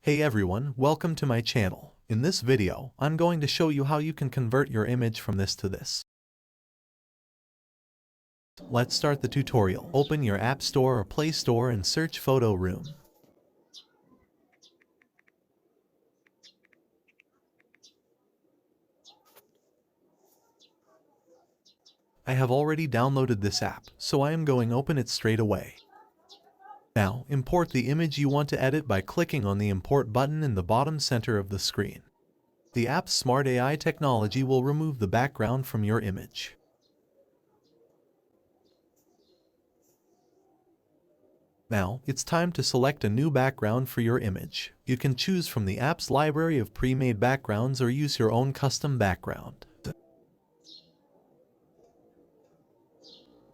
Hey everyone, welcome to my channel. In this video, I'm going to show you how you can convert your image from this to this. Let's start the tutorial. Open your App Store or Play Store and search Photo Room. I have already downloaded this app, so I am going to open it straight away. Now, import the image you want to edit by clicking on the Import button in the bottom center of the screen. The app's Smart AI technology will remove the background from your image. Now, it's time to select a new background for your image. You can choose from the app's library of pre-made backgrounds or use your own custom background.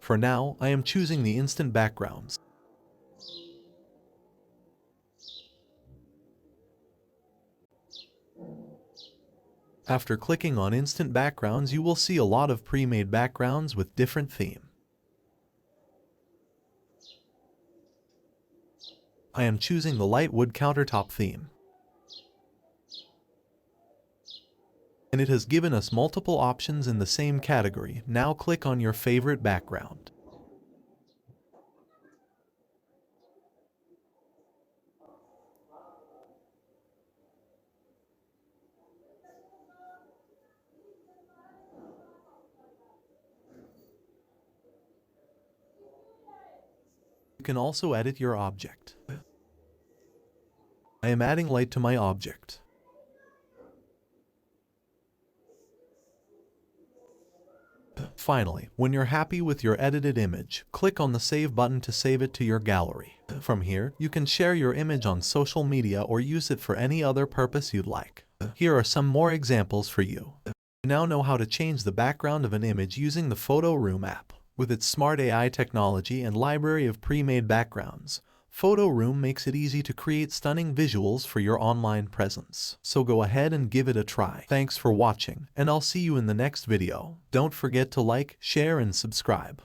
For now, I am choosing the instant backgrounds. After clicking on instant backgrounds, you will see a lot of pre-made backgrounds with different theme. I am choosing the light wood countertop theme. And it has given us multiple options in the same category. Now click on your favorite background. You can also edit your object. I am adding light to my object. Finally, when you're happy with your edited image, click on the Save button to save it to your gallery. From here, you can share your image on social media or use it for any other purpose you'd like. Here are some more examples for you. You now know how to change the background of an image using the Photo Room app. With its smart AI technology and library of pre-made backgrounds, Photo Room makes it easy to create stunning visuals for your online presence. So go ahead and give it a try. Thanks for watching, and I'll see you in the next video. Don't forget to like, share, and subscribe.